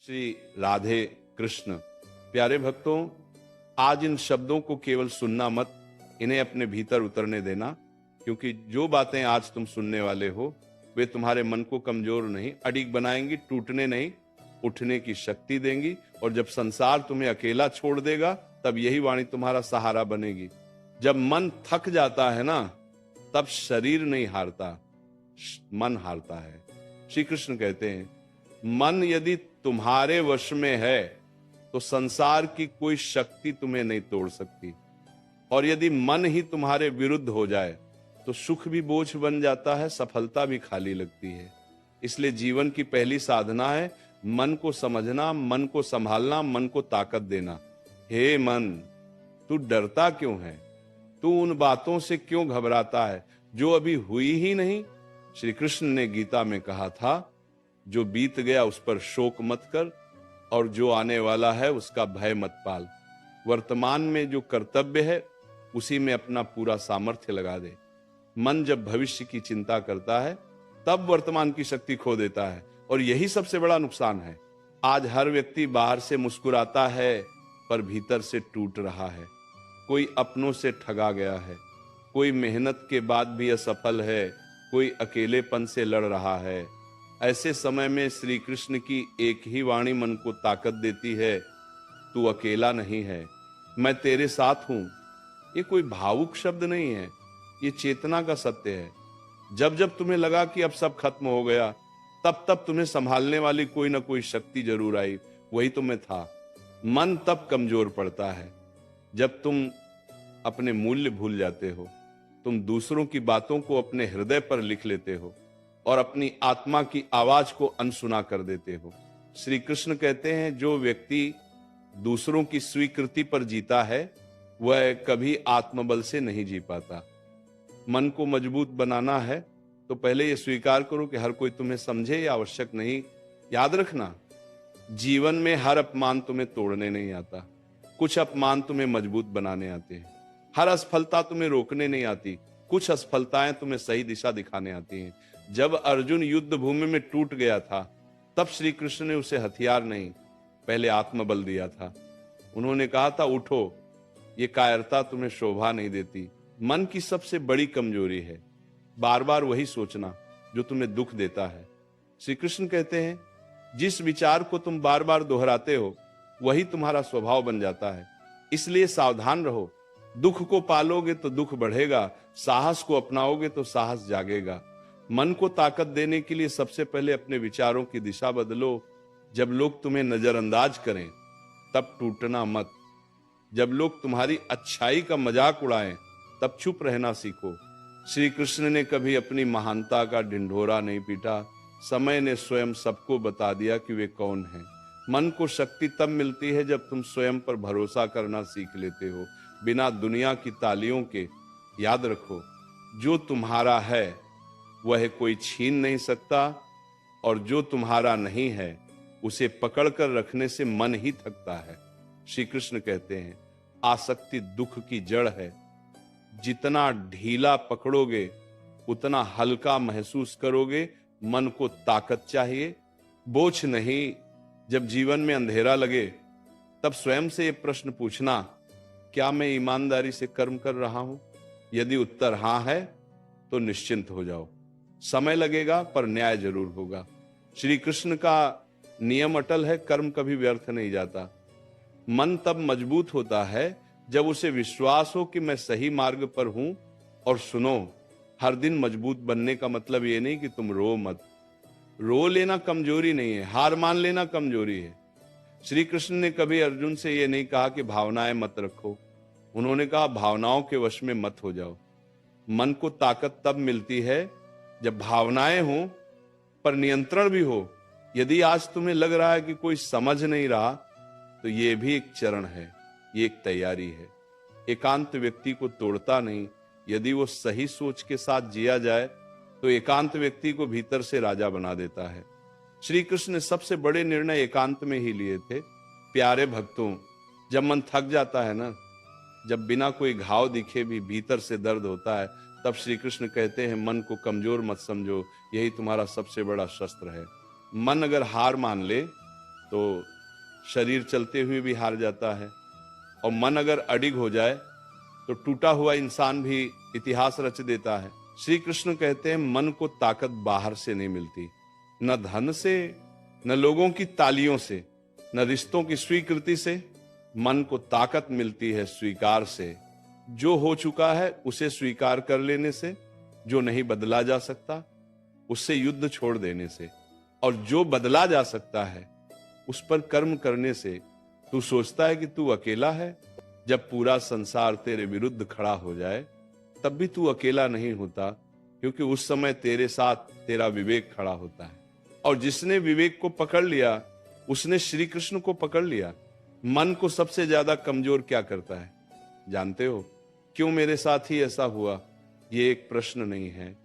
श्री राधे कृष्ण। प्यारे भक्तों, आज इन शब्दों को केवल सुनना मत, इन्हें अपने भीतर उतरने देना, क्योंकि जो बातें आज तुम सुनने वाले हो वे तुम्हारे मन को कमजोर नहीं, अडिग बनाएंगी, टूटने नहीं, उठने की शक्ति देंगी। और जब संसार तुम्हें अकेला छोड़ देगा तब यही वाणी तुम्हारा सहारा बनेगी। जब मन थक जाता है ना, तब शरीर नहीं हारता, मन हारता है। श्री कृष्ण कहते हैं, मन यदि तुम्हारे वश में है तो संसार की कोई शक्ति तुम्हें नहीं तोड़ सकती, और यदि मन ही तुम्हारे विरुद्ध हो जाए तो सुख भी बोझ बन जाता है, सफलता भी खाली लगती है। इसलिए जीवन की पहली साधना है मन को समझना, मन को संभालना, मन को ताकत देना। हे मन, तू डरता क्यों है? तू उन बातों से क्यों घबराता है जो अभी हुई ही नहीं? श्री कृष्ण ने गीता में कहा था, जो बीत गया उस पर शोक मत कर, और जो आने वाला है उसका भय मत पाल। वर्तमान में जो कर्तव्य है उसी में अपना पूरा सामर्थ्य लगा दे। मन जब भविष्य की चिंता करता है तब वर्तमान की शक्ति खो देता है, और यही सबसे बड़ा नुकसान है। आज हर व्यक्ति बाहर से मुस्कुराता है पर भीतर से टूट रहा है। कोई अपनों से ठगा गया है, कोई मेहनत के बाद भी असफल है, कोई अकेलेपन से लड़ रहा है। ऐसे समय में श्री कृष्ण की एक ही वाणी मन को ताकत देती है, तू अकेला नहीं है, मैं तेरे साथ हूं। ये कोई भावुक शब्द नहीं है, ये चेतना का सत्य है। जब जब तुम्हें लगा कि अब सब खत्म हो गया, तब तब तुम्हें संभालने वाली कोई ना कोई शक्ति जरूर आई, वही तो मैं था। मन तब कमजोर पड़ता है जब तुम अपने मूल्य भूल जाते हो, तुम दूसरों की बातों को अपने हृदय पर लिख लेते हो और अपनी आत्मा की आवाज को अनसुना कर देते हो। श्री कृष्ण कहते हैं, जो व्यक्ति दूसरों की स्वीकृति पर जीता है वह कभी आत्मबल से नहीं जी पाता। मन को मजबूत बनाना है तो पहले यह स्वीकार करो कि हर कोई तुम्हें समझे या आवश्यक नहीं। याद रखना, जीवन में हर अपमान तुम्हें तोड़ने नहीं आता, कुछ अपमान तुम्हें मजबूत बनाने आते हैं। हर असफलता तुम्हें रोकने नहीं आती, कुछ असफलताएं तुम्हें सही दिशा दिखाने आती हैं। जब अर्जुन युद्ध भूमि में टूट गया था तब श्री कृष्ण ने उसे हथियार नहीं, पहले आत्मबल दिया था। उन्होंने कहा था, उठो, ये कायरता तुम्हें शोभा नहीं देती। मन की सबसे बड़ी कमजोरी है बार बार वही सोचना जो तुम्हें दुख देता है। श्री कृष्ण कहते हैं, जिस विचार को तुम बार बार दोहराते हो वही तुम्हारा स्वभाव बन जाता है। इसलिए सावधान रहो। दुख को पालोगे तो दुख बढ़ेगा, साहस को अपनाओगे तो साहस जागेगा। मन को ताकत देने के लिए सबसे पहले अपने विचारों की दिशा बदलो। जब लोग तुम्हें नजरअंदाज करें तब टूटना मत। जब लोग तुम्हारी अच्छाई का मजाक उड़ाएं तब चुप रहना सीखो। श्री कृष्ण ने कभी अपनी महानता का ढिंढोरा नहीं पीटा, समय ने स्वयं सबको बता दिया कि वे कौन हैं। मन को शक्ति तब मिलती है जब तुम स्वयं पर भरोसा करना सीख लेते हो, बिना दुनिया की तालियों के। याद रखो, जो तुम्हारा है वह कोई छीन नहीं सकता, और जो तुम्हारा नहीं है उसे पकड़कर रखने से मन ही थकता है। श्री कृष्ण कहते हैं, आसक्ति दुख की जड़ है। जितना ढीला पकड़ोगे उतना हल्का महसूस करोगे। मन को ताकत चाहिए, बोझ नहीं। जब जीवन में अंधेरा लगे तब स्वयं से ये प्रश्न पूछना, क्या मैं ईमानदारी से कर्म कर रहा हूं? यदि उत्तर हां है तो निश्चिंत हो जाओ। समय लगेगा पर न्याय जरूर होगा। श्री कृष्ण का नियम अटल है, कर्म कभी व्यर्थ नहीं जाता। मन तब मजबूत होता है जब उसे विश्वास हो कि मैं सही मार्ग पर हूं। और सुनो, हर दिन मजबूत बनने का मतलब ये नहीं कि तुम रो मत। रो लेना कमजोरी नहीं है, हार मान लेना कमजोरी है। श्री कृष्ण ने कभी अर्जुन से ये नहीं कहा कि भावनाएं मत रखो, उन्होंने कहा भावनाओं के वश में मत हो जाओ। मन को ताकत तब मिलती है जब भावनाएं हो पर नियंत्रण भी हो। यदि आज तुम्हें लग रहा है कि कोई समझ नहीं रहा तो ये भी एक चरण है, ये एक तैयारी है। एकांत व्यक्ति को तोड़ता नहीं, यदि वो सही सोच के साथ जिया जाए तो एकांत व्यक्ति को भीतर से राजा बना देता है। श्री कृष्ण ने सबसे बड़े निर्णय एकांत में ही लिए थे। प्यारे भक्तों, जब मन थक जाता है ना, जब बिना कोई घाव दिखे भी भीतर से दर्द होता है, तब श्री कृष्ण कहते हैं, मन को कमजोर मत समझो, यही तुम्हारा सबसे बड़ा शस्त्र है। मन अगर हार मान ले तो शरीर चलते हुए भी हार जाता है, और मन अगर अडिग हो जाए तो टूटा हुआ इंसान भी इतिहास रच देता है। श्री कृष्ण कहते हैं मन को ताकत बाहर से नहीं मिलती, न धन से, न लोगों की तालियों से, न रिश्तों की स्वीकृति से। मन को ताकत मिलती है स्वीकार से। जो हो चुका है उसे स्वीकार कर लेने से, जो नहीं बदला जा सकता उससे युद्ध छोड़ देने से, और जो बदला जा सकता है उस पर कर्म करने से। तू सोचता है कि तू अकेला है, जब पूरा संसार तेरे विरुद्ध खड़ा हो जाए तब भी तू अकेला नहीं होता, क्योंकि उस समय तेरे साथ तेरा विवेक खड़ा होता है। और जिसने विवेक को पकड़ लिया उसने श्री कृष्ण को पकड़ लिया। मन को सबसे ज्यादा कमजोर क्या करता है जानते हो? क्यों मेरे साथ ही ऐसा हुआ? ये एक प्रश्न नहीं है,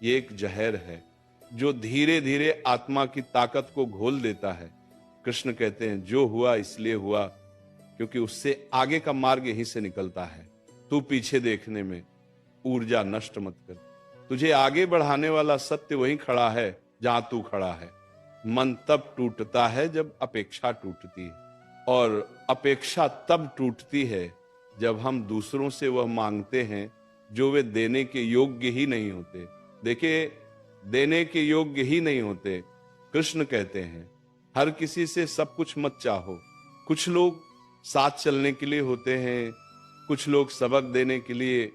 ये एक जहर है जो धीरे धीरे आत्मा की ताकत को घोल देता है। कृष्ण कहते हैं जो हुआ इसलिए हुआ क्योंकि उससे आगे का मार्ग यहीं से निकलता है। तू पीछे देखने में ऊर्जा नष्ट मत कर, तुझे आगे बढ़ाने वाला सत्य वहीं खड़ा है जहां तू खड़ा है। मन तब टूटता है जब अपेक्षा टूटती है, और अपेक्षा तब टूटती है जब हम दूसरों से वह मांगते हैं जो वे देने के योग्य ही नहीं होते। देखिए, देने के योग्य ही नहीं होते। कृष्ण कहते हैं हर किसी से सब कुछ मत चाहो। कुछ लोग साथ चलने के लिए होते हैं, कुछ लोग सबक देने के लिए,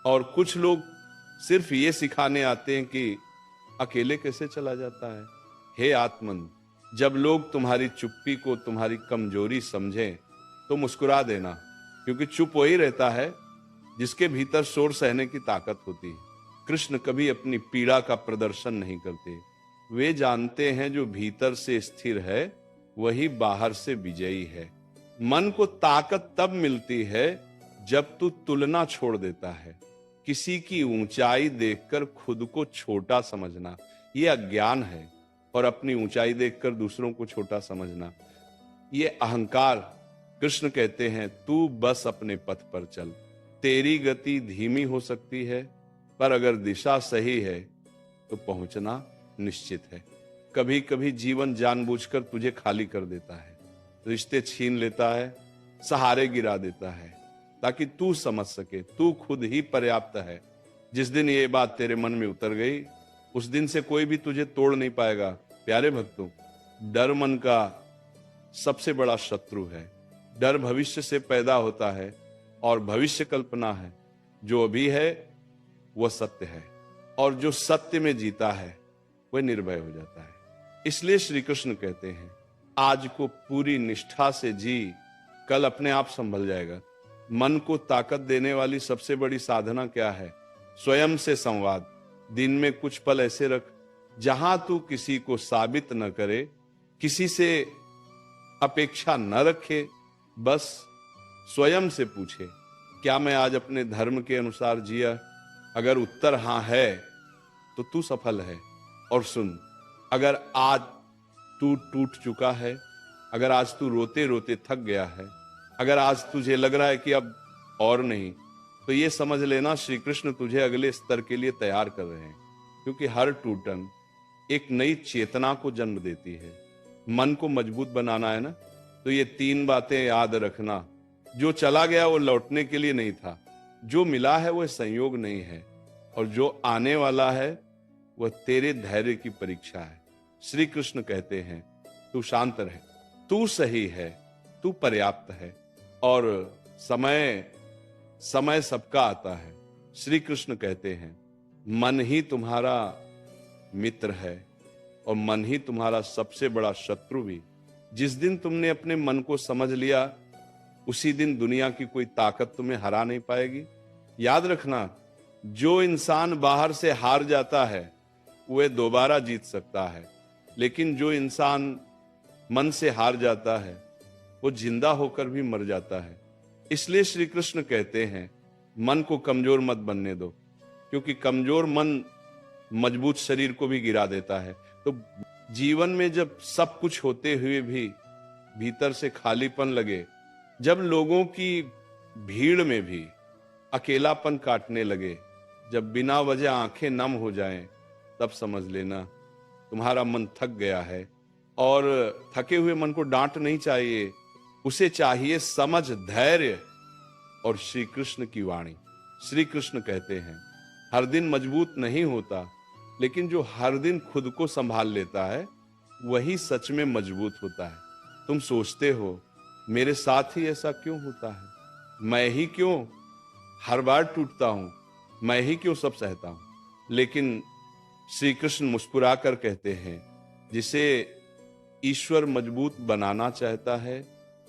और कुछ लोग सिर्फ ये सिखाने आते हैं कि अकेले कैसे चला जाता है। हे आत्मन, जब लोग तुम्हारी चुप्पी को तुम्हारी कमजोरी समझें तो मुस्कुरा देना, क्योंकि चुप वही रहता है जिसके भीतर शोर सहने की ताकत होती है। कृष्ण कभी अपनी पीड़ा का प्रदर्शन नहीं करते। वे जानते हैं जो भीतर से स्थिर है वही बाहर से विजयी है। मन को ताकत तब मिलती है जब तू तुलना छोड़ देता है। किसी की ऊंचाई देखकर खुद को छोटा समझना यह अज्ञान है, और अपनी ऊंचाई देखकर दूसरों को छोटा समझना ये अहंकार। कृष्ण कहते हैं तू बस अपने पथ पर चल। तेरी गति धीमी हो सकती है, पर अगर दिशा सही है तो पहुंचना निश्चित है। कभी कभी जीवन जानबूझकर तुझे खाली कर देता है, रिश्ते छीन लेता है, सहारे गिरा देता है, ताकि तू समझ सके तू खुद ही पर्याप्त है। जिस दिन ये बात तेरे मन में उतर गई उस दिन से कोई भी तुझे तोड़ नहीं पाएगा। प्यारे भक्तों, डर मन का सबसे बड़ा शत्रु है। डर भविष्य से पैदा होता है और भविष्य कल्पना है। जो अभी है वह सत्य है, और जो सत्य में जीता है वह निर्भय हो जाता है। इसलिए श्री कृष्ण कहते हैं आज को पूरी निष्ठा से जी, कल अपने आप संभल जाएगा। मन को ताकत देने वाली सबसे बड़ी साधना क्या है? स्वयं से संवाद। दिन में कुछ पल ऐसे रख जहां तू किसी को साबित न करे, किसी से अपेक्षा न रखे, बस स्वयं से पूछे क्या मैं आज अपने धर्म के अनुसार जिया? अगर उत्तर हां है तो तू सफल है। और सुन, अगर आज तू टूट चुका है, अगर आज तू रोते रोते थक गया है, अगर आज तुझे लग रहा है कि अब और नहीं, तो ये समझ लेना श्री कृष्ण तुझे अगले स्तर के लिए तैयार कर रहे हैं। क्योंकि हर टूटन एक नई चेतना को जन्म देती है। मन को मजबूत बनाना है ना, तो ये 3 बातें याद रखना। जो चला गया वो लौटने के लिए नहीं था, जो मिला है वो संयोग नहीं है, और जो आने वाला है वह तेरे धैर्य की परीक्षा है। श्री कृष्ण कहते हैं तू शांत रहे, तू सही है, तू पर्याप्त है, और समय सबका आता है। श्री कृष्ण कहते हैं मन ही तुम्हारा मित्र है और मन ही तुम्हारा सबसे बड़ा शत्रु भी। जिस दिन तुमने अपने मन को समझ लिया उसी दिन दुनिया की कोई ताकत तुम्हें हरा नहीं पाएगी। याद रखना, जो इंसान बाहर से हार जाता है वह दोबारा जीत सकता है, लेकिन जो इंसान मन से हार जाता है वो जिंदा होकर भी मर जाता है। इसलिए श्री कृष्ण कहते हैं मन को कमजोर मत बनने दो, क्योंकि कमजोर मन मजबूत शरीर को भी गिरा देता है। तो जीवन में जब सब कुछ होते हुए भी भीतर से खालीपन लगे, जब लोगों की भीड़ में भी अकेलापन काटने लगे, जब बिना वजह आंखें नम हो जाएं, तब समझ लेना तुम्हारा मन थक गया है और थके हुए मन को डांट नहीं चाहिए, उसे चाहिए समझ, धैर्य और श्री कृष्ण की वाणी। श्री कृष्ण कहते हैं हर दिन मजबूत नहीं होता, लेकिन जो हर दिन खुद को संभाल लेता है वही सच में मजबूत होता है। तुम सोचते हो मेरे साथ ही ऐसा क्यों होता है, मैं ही क्यों हर बार टूटता हूं, मैं ही क्यों सब सहता हूं। लेकिन श्री कृष्ण मुस्कुराकर कहते हैं जिसे ईश्वर मजबूत बनाना चाहता है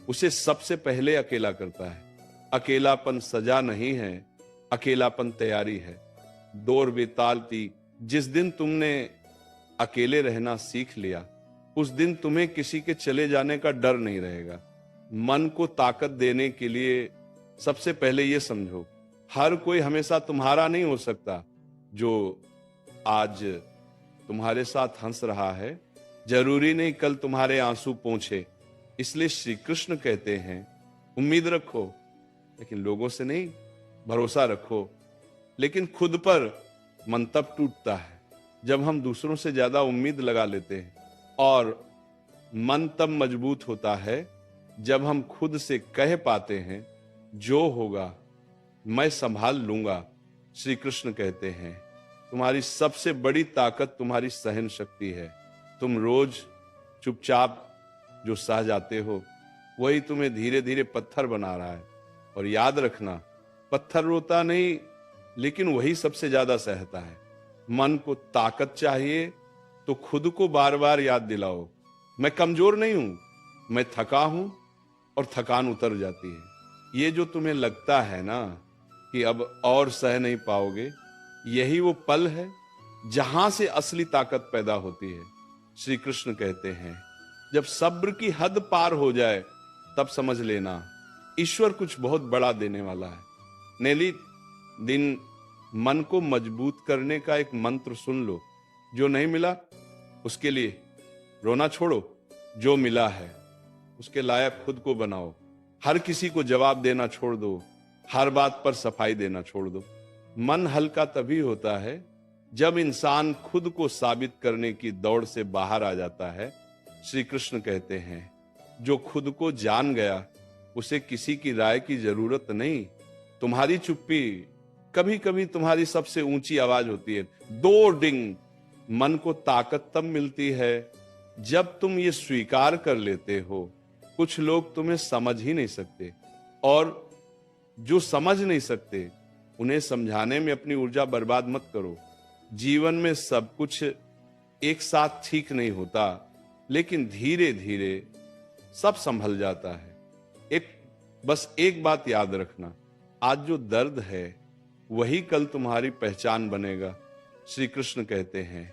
उसे सबसे पहले अकेला करता है। अकेलापन सजा नहीं है, अकेलापन तैयारी है। दौर बेतालती, जिस दिन तुमने अकेले रहना सीख लिया उस दिन तुम्हें किसी के चले जाने का डर नहीं रहेगा। मन को ताकत देने के लिए सबसे पहले यह समझो हर कोई हमेशा तुम्हारा नहीं हो सकता। जो आज तुम्हारे साथ हंस रहा है जरूरी नहीं कल तुम्हारे आंसू पोंछे। इसलिए श्री कृष्ण कहते हैं उम्मीद रखो, लेकिन लोगों से नहीं, भरोसा रखो। लेकिन खुद पर मन तब टूटता है जब हम दूसरों से ज्यादा उम्मीद लगा लेते हैं, और मन तब मजबूत होता है जब हम खुद से कह पाते हैं जो होगा मैं संभाल लूंगा। श्री कृष्ण कहते हैं तुम्हारी सबसे बड़ी ताकत तुम्हारी सहन शक्ति है। तुम रोज चुपचाप जो सह जाते हो वही तुम्हें धीरे धीरे पत्थर बना रहा है। और याद रखना पत्थर रोता नहीं, लेकिन वही सबसे ज्यादा सहता है। मन को ताकत चाहिए तो खुद को बार बार याद दिलाओ मैं कमजोर नहीं हूं, मैं थका हूं और थकान उतर जाती है। ये जो तुम्हें लगता है ना कि अब और सह नहीं पाओगे, यही वो पल है जहां से असली ताकत पैदा होती है। श्री कृष्ण कहते हैं जब सब्र की हद पार हो जाए तब समझ लेना ईश्वर कुछ बहुत बड़ा देने वाला है। नेली दिन मन को मजबूत करने का एक मंत्र सुन लो। जो नहीं मिला उसके लिए रोना छोड़ो, जो मिला है उसके लायक खुद को बनाओ। हर किसी को जवाब देना छोड़ दो, हर बात पर सफाई देना छोड़ दो। मन हल्का तभी होता है जब इंसान खुद को साबित करने की दौड़ से बाहर आ जाता है। श्री कृष्ण कहते हैं जो खुद को जान गया उसे किसी की राय की जरूरत नहीं। तुम्हारी चुप्पी कभी कभी तुम्हारी सबसे ऊंची आवाज होती है। दो डिंग। मन को ताकत तब मिलती है जब तुम ये स्वीकार कर लेते हो कुछ लोग तुम्हें समझ ही नहीं सकते, और जो समझ नहीं सकते उन्हें समझाने में अपनी ऊर्जा बर्बाद मत करो। जीवन में सब कुछ एक साथ ठीक नहीं होता, लेकिन धीरे धीरे सब संभल जाता है। बस एक बात याद रखना, आज जो दर्द है वही कल तुम्हारी पहचान बनेगा। श्री कृष्ण कहते हैं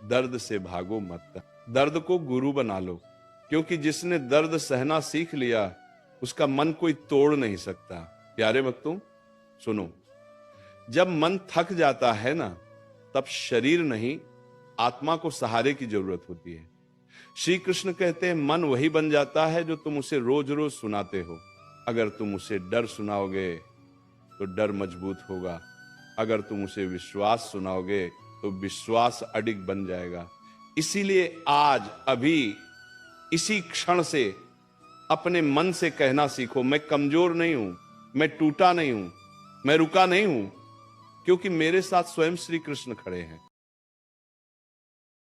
दर्द से भागो मत, दर्द को गुरु बना लो, क्योंकि जिसने दर्द सहना सीख लिया उसका मन कोई तोड़ नहीं सकता। प्यारे भक्तों सुनो, जब मन थक जाता है ना तब शरीर नहीं आत्मा को सहारे की जरूरत होती है। श्री कृष्ण कहते हैं मन वही बन जाता है जो तुम उसे रोज रोज सुनाते हो। अगर तुम उसे डर सुनाओगे तो डर मजबूत होगा, अगर तुम उसे विश्वास सुनाओगे तो विश्वास अडिग बन जाएगा। इसीलिए आज अभी इसी क्षण से अपने मन से कहना सीखो मैं कमजोर नहीं हूं, मैं टूटा नहीं हूं, मैं रुका नहीं हूं, क्योंकि मेरे साथ स्वयं श्री कृष्ण खड़े हैं।